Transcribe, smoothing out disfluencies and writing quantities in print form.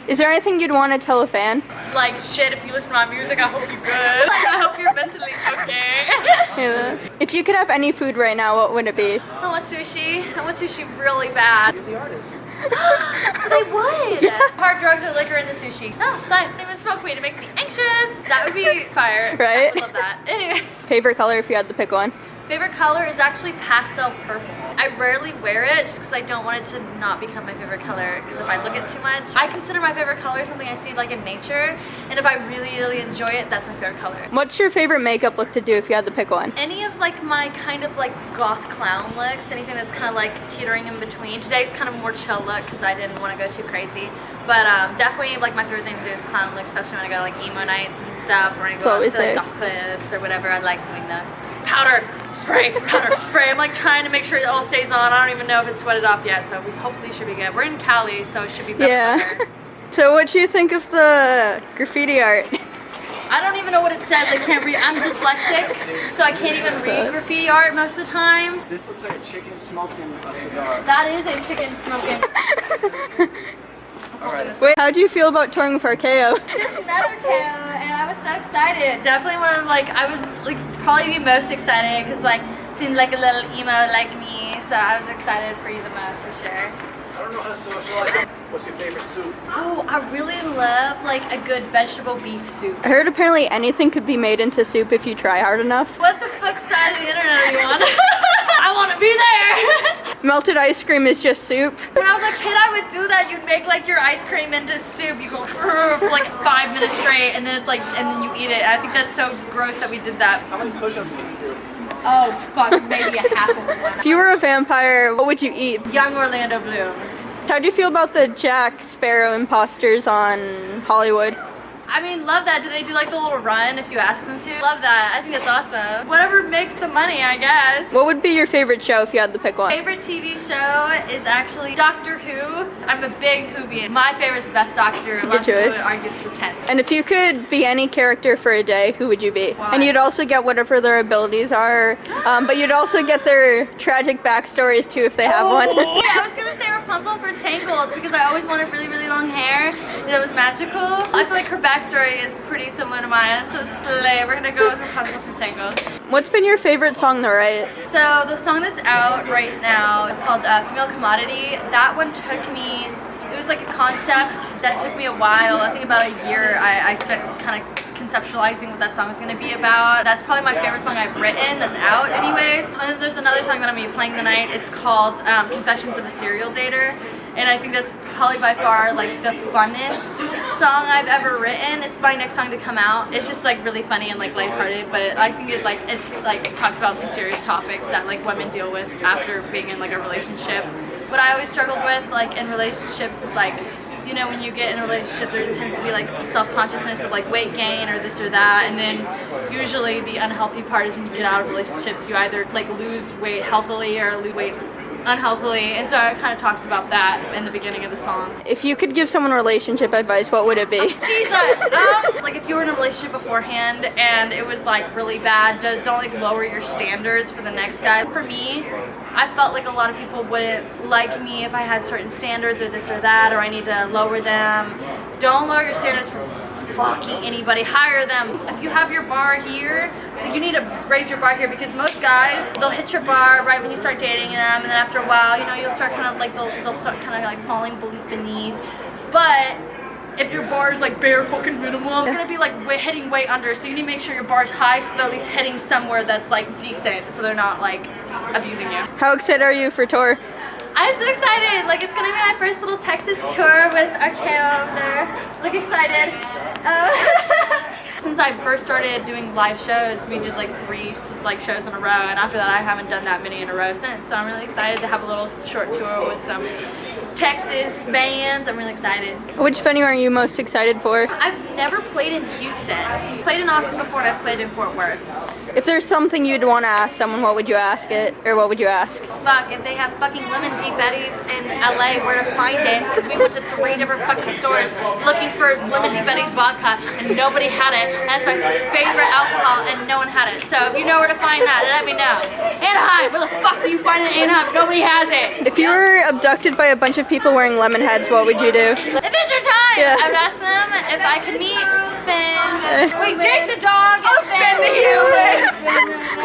Is there anything you'd want to tell a fan? Like, shit, if you listen to my music, I hope you're good. Like, I hope you're mentally okay. Yeah. If you could have any food right now, what would it be? I want sushi. I want sushi really bad. You're the artist. So they would. Yeah. Hard drugs or liquor in the sushi. No, it's fine. I don't even smoke weed. It makes me anxious. That would be fire. Right? I would love that. Anyway. Favorite color if you had to pick one? Favorite color is actually pastel purple. I rarely wear it just because I don't want it to not become my favorite color, because if I look at too much, I consider my favorite color something I see like in nature, and if I really enjoy it, that's my favorite color. What's your favorite makeup look to do if you had to pick one? Any of like my kind of like goth clown looks, anything that's kind of like teetering in between. Today's kind of a more chill look because I didn't want to go too crazy, but definitely like my favorite thing to do is clown looks, especially when I go like emo nights and stuff, or when I go out to like goth clubs or whatever. I like doing this. Powder spray. I'm like trying to make sure it all stays on. I don't even know if it's sweated off yet, so we hopefully should be good. We're in Cali, so it should be better. Yeah. So what do you think of the graffiti art? I don't even know what it says. I can't read. I'm dyslexic, so I can't even read graffiti art most of the time. This looks like a chicken smoking a cigar. That is a chicken smoking. Alright. Wait, how do you feel about touring for Arceo? Just met Arceo, and I was so excited. Definitely one of like, I was like probably the most excited because like seemed like a little emo like me, so I was excited for you the most for sure. I don't know how to socialize. What's your favorite soup? Oh, I really love like a good vegetable beef soup. I heard apparently anything could be made into soup if you try hard enough. What the fuck side of the internet are you on? I want to be there. Melted ice cream is just soup. When I was a kid, I would do that. You'd make like your ice cream into soup. You go for like 5 minutes straight, and then it's like, and then you eat it. I think that's so gross that we did that. How many push-ups can you do? Oh fuck, maybe a half of one. If you were a vampire, what would you eat? Young Orlando Bloom. How do you feel about the Jack Sparrow imposters on Hollywood? I mean, love that. Do they do like the little run if you ask them to? Love that. I think that's awesome. Whatever makes the money, I guess. What would be your favorite show if you had to pick one? Favorite TV show is actually Doctor Who. I'm a big Whovian. My favorite is the best Doctor. It's a good choice. I guess it's a 10. And if you could be any character for a day, who would you be? Why? And you'd also get whatever their abilities are, but you'd also get their tragic backstories too if they have one. I was gonna say Rapunzel for Tangled because I always wanted really long hair that was magical. I feel like her backstory is pretty similar to mine, so slay. We're gonna go with Rapunzel for Tangled. What's been your favorite song to write? So the song that's out right now is called Female Commodity. That one took me, it was like a concept that took me a while. I think about a year I spent kind of conceptualizing what that song is going to be about. That's probably my favorite song I've written that's out anyways. And then there's another song that I'm going to be playing tonight. It's called Confessions of a Serial Dater. And I think that's probably by far like the funnest song I've ever written. It's my next song to come out. It's just like really funny and like lighthearted, but I think it talks about some serious topics that like women deal with after being in like a relationship. What I always struggled with like in relationships is like, you know, when you get in a relationship, there tends to be like self-consciousness of like weight gain or this or that, and then usually the unhealthy part is when you get out of relationships, you either like lose weight healthily or lose weight unhealthily, and so it kind of talks about that in the beginning of the song. If you could give someone relationship advice, what would it be? Jesus! Like if you were in a relationship beforehand and it was like really bad, don't like lower your standards for the next guy. For me, I felt like a lot of people wouldn't like me if I had certain standards or this or that, or I need to lower them. Don't lower your standards for fucking anybody. Hire them. If you have your bar here, you need to raise your bar here, because most guys, they'll hit your bar right when you start dating them, and then after a while, you know, you'll start kind of like, they'll start kind of like falling beneath. But if your bar is like bare fucking minimum, you're gonna be like hitting way under, so you need to make sure your bar's high so they're at least hitting somewhere that's like decent, so they're not like abusing you. How excited are you for tour? I'm so excited! Like, it's gonna be my first little Texas tour with Arceo over there. Like, excited. Since I first started doing live shows, we did like 3 shows in a row, and after that I haven't done that many in a row since. So I'm really excited to have a little short tour with some Texas bands. I'm really excited. Which venue are you most excited for? I've never played in Houston. I played in Austin before, and I've played in Fort Worth. If there's something you'd want to ask someone, what would you ask it? Or what would you ask? Fuck, if they have fucking lemon tea betties in LA, where to find it? Because we went to 3 different fucking stores looking for lemon tea betties vodka, and nobody had it. That's my favorite alcohol, and no one had it. So if you know where to find that, let me know. Anaheim, where the fuck do you find it in Anaheim? Nobody has it. If you were abducted by a bunch of people wearing lemon heads, what would you do? Adventure time! Yeah. I would ask them if I could meet Finn. Wait, Jake the dog and Finn the human.